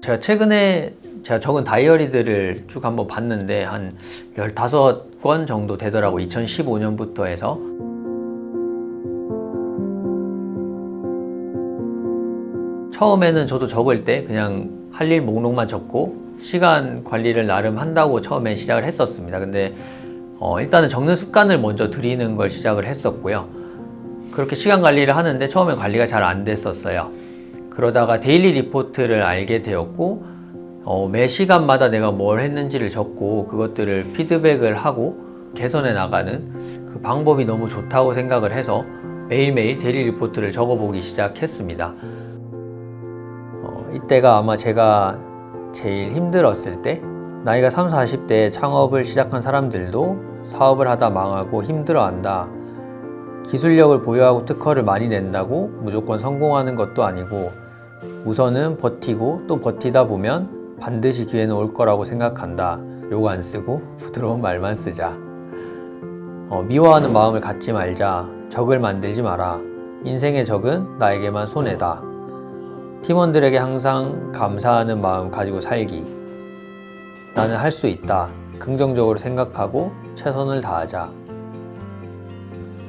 제가 최근에 제가 적은 다이어리들을 쭉 한번 봤는데 한 15권 정도 되더라고. 2015년부터 해서. 처음에는 저도 적을 때 그냥 할 일 목록만 적고 시간 관리를 나름 한다고 처음에 시작을 했었습니다. 근데 일단은 적는 습관을 먼저 들이는 걸 시작을 했었고요. 그렇게 시간 관리를 하는데 처음엔 관리가 잘 안 됐었어요. 그러다가 데일리 리포트를 알게 되었고 매 시간마다 내가 뭘 했는지를 적고 그것들을 피드백을 하고 개선해 나가는 그 방법이 너무 좋다고 생각을 해서 매일매일 데일리 리포트를 적어보기 시작했습니다. 이때가 아마 제가 제일 힘들었을 때, 나이가 30, 40대에 창업을 시작한 사람들도 사업을 하다 망하고 힘들어한다. 기술력을 보유하고 특허를 많이 낸다고 무조건 성공하는 것도 아니고 우선은 버티고 또 버티다 보면 반드시 기회는 올 거라고 생각한다. 욕 안 쓰고 부드러운 말만 쓰자. 미워하는 마음을 갖지 말자. 적을 만들지 마라. 인생의 적은 나에게만 손해다. 팀원들에게 항상 감사하는 마음 가지고 살기. 나는 할 수 있다. 긍정적으로 생각하고 최선을 다하자.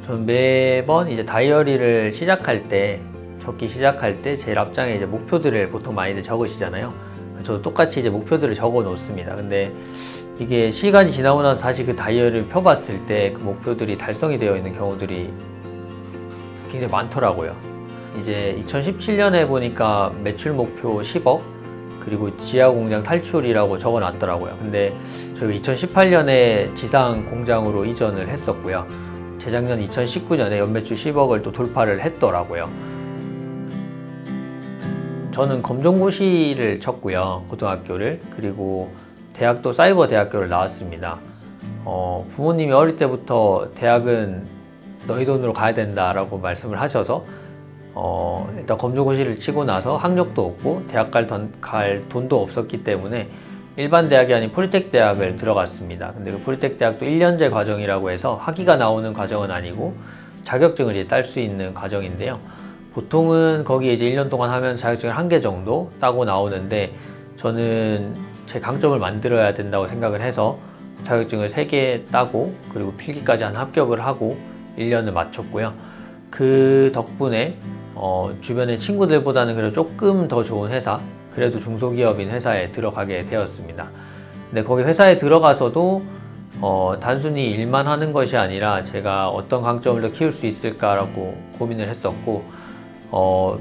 저는 매번 이제 다이어리를 시작할 때, 적기 시작할 때 제일 앞장에 이제 목표들을 보통 많이들 적으시잖아요. 저도 똑같이 이제 목표들을 적어 놓습니다. 근데 이게 시간이 지나고 나서 다시 그 다이어리를 펴봤을 때 그 목표들이 달성이 되어 있는 경우들이 굉장히 많더라고요. 이제 2017년에 보니까 매출 목표 10억 그리고 지하 공장 탈출이라고 적어 놨더라고요. 근데 저희가 2018년에 지상 공장으로 이전을 했었고요. 재작년 2019년에 연매출 10억을 또 돌파를 했더라고요. 저는 검정고시를 쳤고요. 고등학교를. 그리고 대학도 사이버 대학교를 나왔습니다. 부모님이 어릴 때부터 대학은 너희 돈으로 가야 된다라고 말씀을 하셔서 일단 검정고시를 치고 나서 학력도 없고 대학 갈 돈도 없었기 때문에 일반 대학이 아닌 폴텍 대학을 들어갔습니다. 근데 그 폴텍 대학도 1년제 과정이라고 해서 학위가 나오는 과정은 아니고 자격증을 이제 딸 수 있는 과정인데요. 보통은 거기에 이제 1년 동안 하면 자격증을 1개 정도 따고 나오는데 저는 제 강점을 만들어야 된다고 생각을 해서 자격증을 3개 따고 그리고 필기까지 한 합격을 하고 1년을 마쳤고요. 그 덕분에 주변의 친구들보다는 그래도 조금 더 좋은 회사, 그래도 중소기업인 회사에 들어가게 되었습니다. 근데 거기 회사에 들어가서도 단순히 일만 하는 것이 아니라 제가 어떤 강점을 더 키울 수 있을까라고 고민을 했었고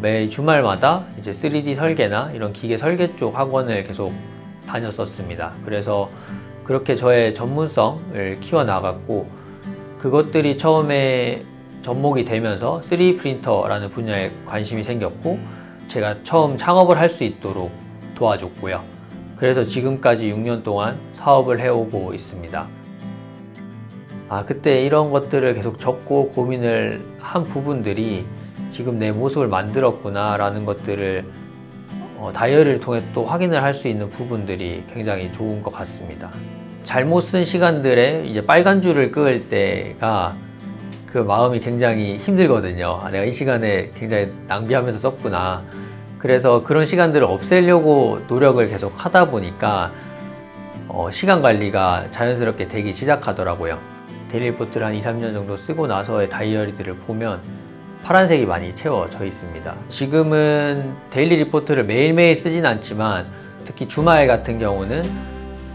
매 주말마다 이제 3D 설계나 이런 기계 설계 쪽 학원을 계속 다녔었습니다. 그래서 그렇게 저의 전문성을 키워나갔고 그것들이 처음에 접목이 되면서 3D 프린터라는 분야에 관심이 생겼고 제가 처음 창업을 할 수 있도록 도와줬고요. 그래서 지금까지 6년 동안 사업을 해오고 있습니다. 그때 이런 것들을 계속 적고 고민을 한 부분들이 지금 내 모습을 만들었구나 라는 것들을 다이어리를 통해 또 확인을 할 수 있는 부분들이 굉장히 좋은 것 같습니다. 잘못 쓴 시간들에 이제 빨간 줄을 그을 때가 그 마음이 굉장히 힘들거든요. 내가 이 시간에 굉장히 낭비하면서 썼구나. 그래서 그런 시간들을 없애려고 노력을 계속 하다 보니까 시간 관리가 자연스럽게 되기 시작하더라고요. 데일리 리포트를 한 2, 3년 정도 쓰고 나서의 다이어리들을 보면 파란색이 많이 채워져 있습니다. 지금은 데일리 리포트를 매일매일 쓰진 않지만 특히 주말 같은 경우는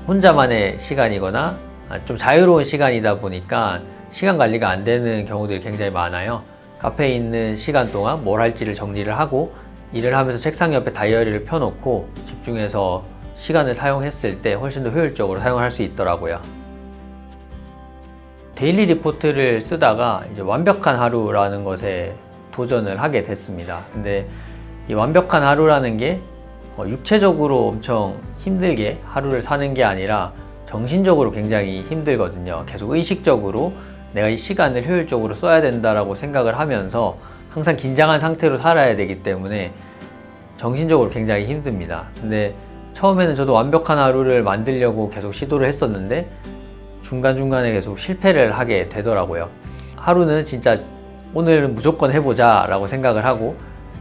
혼자만의 시간이거나 좀 자유로운 시간이다 보니까 시간 관리가 안 되는 경우들이 굉장히 많아요. 카페에 있는 시간 동안 뭘 할지를 정리를 하고 일을 하면서 책상 옆에 다이어리를 펴놓고 집중해서 시간을 사용했을 때 훨씬 더 효율적으로 사용할 수 있더라고요. 데일리 리포트를 쓰다가 이제 완벽한 하루라는 것에 도전을 하게 됐습니다. 근데 이 완벽한 하루라는 게 육체적으로 엄청 힘들게 하루를 사는 게 아니라 정신적으로 굉장히 힘들거든요. 계속 의식적으로 내가 이 시간을 효율적으로 써야 된다라고 생각을 하면서 항상 긴장한 상태로 살아야 되기 때문에 정신적으로 굉장히 힘듭니다. 근데 처음에는 저도 완벽한 하루를 만들려고 계속 시도를 했었는데 중간중간에 계속 실패를 하게 되더라고요. 하루는 진짜 오늘은 무조건 해보자 라고 생각을 하고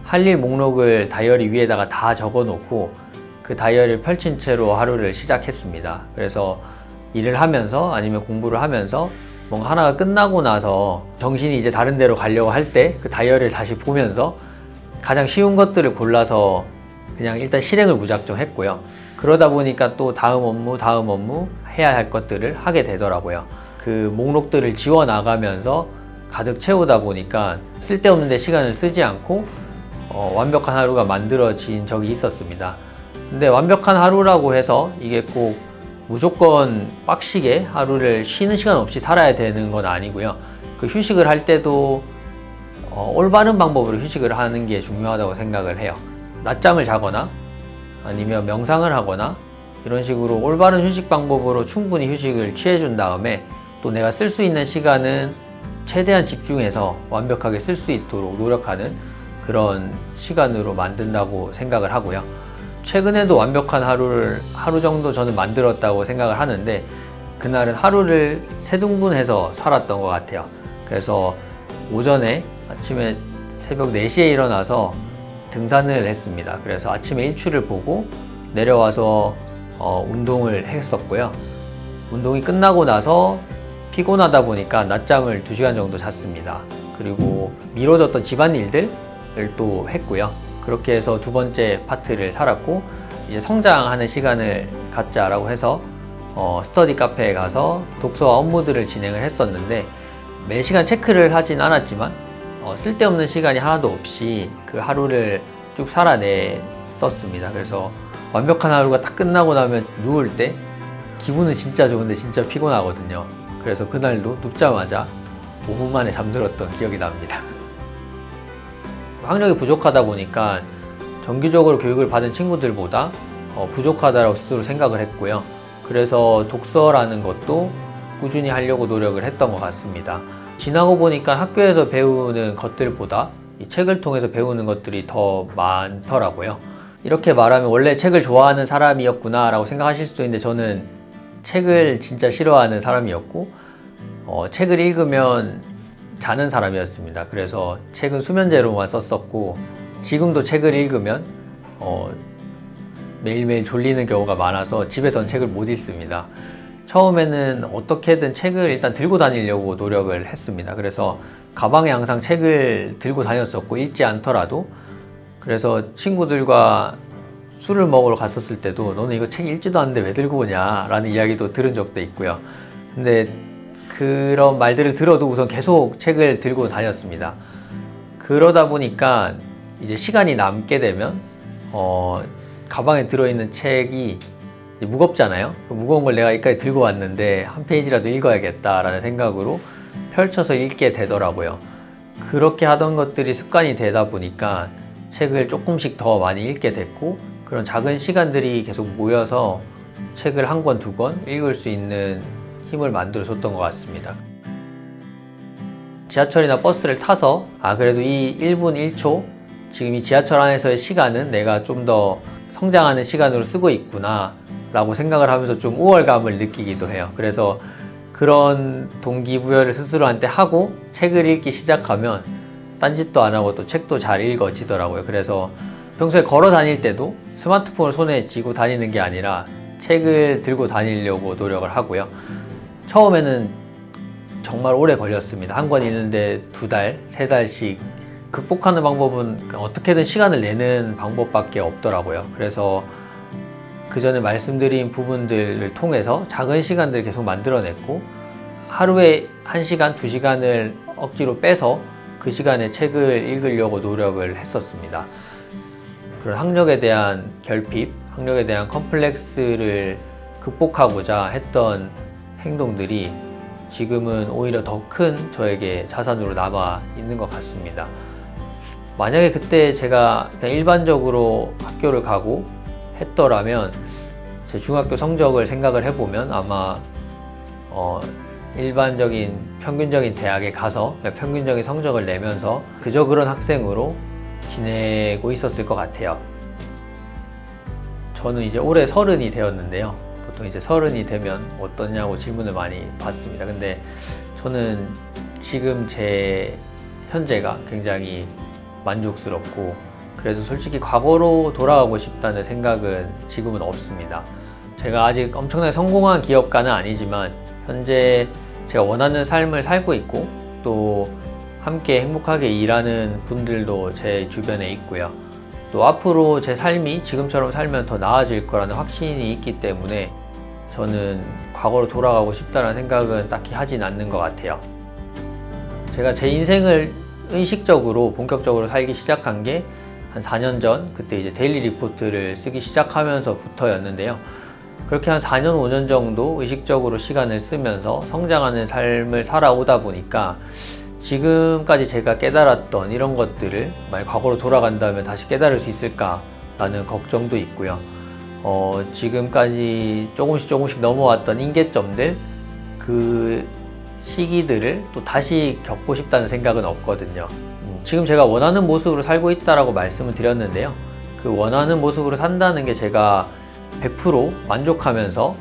할 일 목록을 다이어리 위에다가 다 적어 놓고 그 다이어리를 펼친 채로 하루를 시작했습니다. 그래서 일을 하면서 아니면 공부를 하면서 뭔가 하나가 끝나고 나서 정신이 이제 다른 데로 가려고 할 때 그 다이어리를 다시 보면서 가장 쉬운 것들을 골라서 그냥 일단 실행을 무작정 했고요. 그러다 보니까 또 다음 업무 해야 할 것들을 하게 되더라고요. 그 목록들을 지워 나가면서 가득 채우다 보니까 쓸데없는데 시간을 쓰지 않고 완벽한 하루가 만들어진 적이 있었습니다. 근데 완벽한 하루라고 해서 이게 꼭 무조건 빡시게 하루를 쉬는 시간 없이 살아야 되는 건 아니고요. 그 휴식을 할 때도 올바른 방법으로 휴식을 하는 게 중요하다고 생각을 해요. 낮잠을 자거나 아니면 명상을 하거나 이런 식으로 올바른 휴식 방법으로 충분히 휴식을 취해준 다음에 또 내가 쓸 수 있는 시간은 최대한 집중해서 완벽하게 쓸 수 있도록 노력하는 그런 시간으로 만든다고 생각을 하고요. 최근에도 완벽한 하루를 하루 정도 저는 만들었다고 생각을 하는데 그날은 하루를 세 등분해서 살았던 것 같아요. 그래서 오전에 아침에 새벽 4시에 일어나서 등산을 했습니다. 그래서 아침에 일출을 보고 내려와서 운동을 했었고요. 운동이 끝나고 나서 피곤하다 보니까 낮잠을 2시간 정도 잤습니다. 그리고 미뤄졌던 집안일들을 또 했고요. 그렇게 해서 두 번째 파트를 살았고 이제 성장하는 시간을 갖자라고 해서 스터디 카페에 가서 독서와 업무들을 진행을 했었는데 매 시간 체크를 하진 않았지만 쓸데없는 시간이 하나도 없이 그 하루를 쭉 살아냈었습니다. 그래서 완벽한 하루가 딱 끝나고 나면 누울 때 기분은 진짜 좋은데 진짜 피곤하거든요. 그래서 그날도 눕자마자 5분 만에 잠들었던 기억이 납니다. 학력이 부족하다 보니까 정기적으로 교육을 받은 친구들보다 부족하다고 스스로 생각을 했고요. 그래서 독서라는 것도 꾸준히 하려고 노력을 했던 것 같습니다. 지나고 보니까 학교에서 배우는 것들보다 이 책을 통해서 배우는 것들이 더 많더라고요. 이렇게 말하면 원래 책을 좋아하는 사람이었구나 라고 생각하실 수도 있는데 저는 책을 진짜 싫어하는 사람이었고 책을 읽으면 자는 사람이었습니다. 그래서 책은 수면제로만 썼었고 지금도 책을 읽으면 매일매일 졸리는 경우가 많아서 집에선 책을 못 읽습니다. 처음에는 어떻게든 책을 일단 들고 다니려고 노력을 했습니다. 그래서 가방에 항상 책을 들고 다녔었고 읽지 않더라도 그래서 친구들과 술을 먹으러 갔었을 때도 너는 이거 책 읽지도 않는데 왜 들고 오냐 라는 이야기도 들은 적도 있고요. 근데 그런 말들을 들어도 우선 계속 책을 들고 다녔습니다. 그러다 보니까 이제 시간이 남게 되면 가방에 들어있는 책이 무겁잖아요. 무거운 걸 내가 여기까지 들고 왔는데 한 페이지라도 읽어야겠다라는 생각으로 펼쳐서 읽게 되더라고요. 그렇게 하던 것들이 습관이 되다 보니까 책을 조금씩 더 많이 읽게 됐고 그런 작은 시간들이 계속 모여서 책을 한 권, 두 권 읽을 수 있는 힘을 만들어줬던 것 같습니다. 지하철이나 버스를 타서 그래도 이 1분 1초 지금 이 지하철 안에서의 시간은 내가 좀 더 성장하는 시간으로 쓰고 있구나 라고 생각을 하면서 좀 우월감을 느끼기도 해요. 그래서 그런 동기부여를 스스로한테 하고 책을 읽기 시작하면 딴짓도 안 하고 또 책도 잘 읽어지더라고요. 그래서 평소에 걸어 다닐 때도 스마트폰을 손에 쥐고 다니는 게 아니라 책을 들고 다니려고 노력을 하고요. 처음에는 정말 오래 걸렸습니다. 한 권 읽는데 2달, 3달씩. 극복하는 방법은 어떻게든 시간을 내는 방법밖에 없더라고요. 그래서 그 전에 말씀드린 부분들을 통해서 작은 시간들을 계속 만들어냈고 하루에 1시간, 2시간을 억지로 빼서 그 시간에 책을 읽으려고 노력을 했었습니다. 그런 학력에 대한 결핍, 학력에 대한 컴플렉스를 극복하고자 했던 행동들이 지금은 오히려 더 큰 저에게 자산으로 남아 있는 것 같습니다. 만약에 그때 제가 그냥 일반적으로 학교를 가고 했더라면 제 중학교 성적을 생각을 해보면 아마 일반적인 평균적인 대학에 가서 평균적인 성적을 내면서 그저 그런 학생으로 지내고 있었을 것 같아요. 저는 이제 올해 30이 되었는데요. 보통 이제 30이 되면 어떠냐고 질문을 많이 받습니다. 근데 저는 지금 제 현재가 굉장히 만족스럽고 그래서 솔직히 과거로 돌아가고 싶다는 생각은 지금은 없습니다. 제가 아직 엄청나게 성공한 기업가는 아니지만 현재 제가 원하는 삶을 살고 있고 또 함께 행복하게 일하는 분들도 제 주변에 있고요. 또 앞으로 제 삶이 지금처럼 살면 더 나아질 거라는 확신이 있기 때문에 저는 과거로 돌아가고 싶다는 생각은 딱히 하진 않는 것 같아요. 제가 제 인생을 의식적으로 본격적으로 살기 시작한 게 한 4년 전, 그때 이제 데일리 리포트를 쓰기 시작하면서부터였는데요. 그렇게 한 4년, 5년 정도 의식적으로 시간을 쓰면서 성장하는 삶을 살아오다 보니까 지금까지 제가 깨달았던 이런 것들을 만약 과거로 돌아간다면 다시 깨달을 수 있을까라는 걱정도 있고요. 지금까지 조금씩 넘어왔던 임계점들, 그 시기들을 또 다시 겪고 싶다는 생각은 없거든요. 지금 제가 원하는 모습으로 살고 있다라고 말씀을 드렸는데요. 그 원하는 모습으로 산다는 게 제가 100% 만족하면서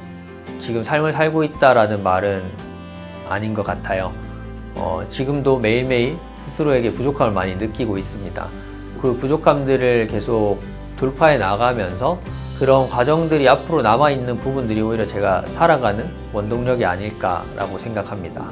지금 삶을 살고 있다라는 말은 아닌 것 같아요. 지금도 매일매일 스스로에게 부족함을 많이 느끼고 있습니다. 그 부족함들을 계속 돌파해 나가면서 그런 과정들이 앞으로 남아있는 부분들이 오히려 제가 살아가는 원동력이 아닐까라고 생각합니다.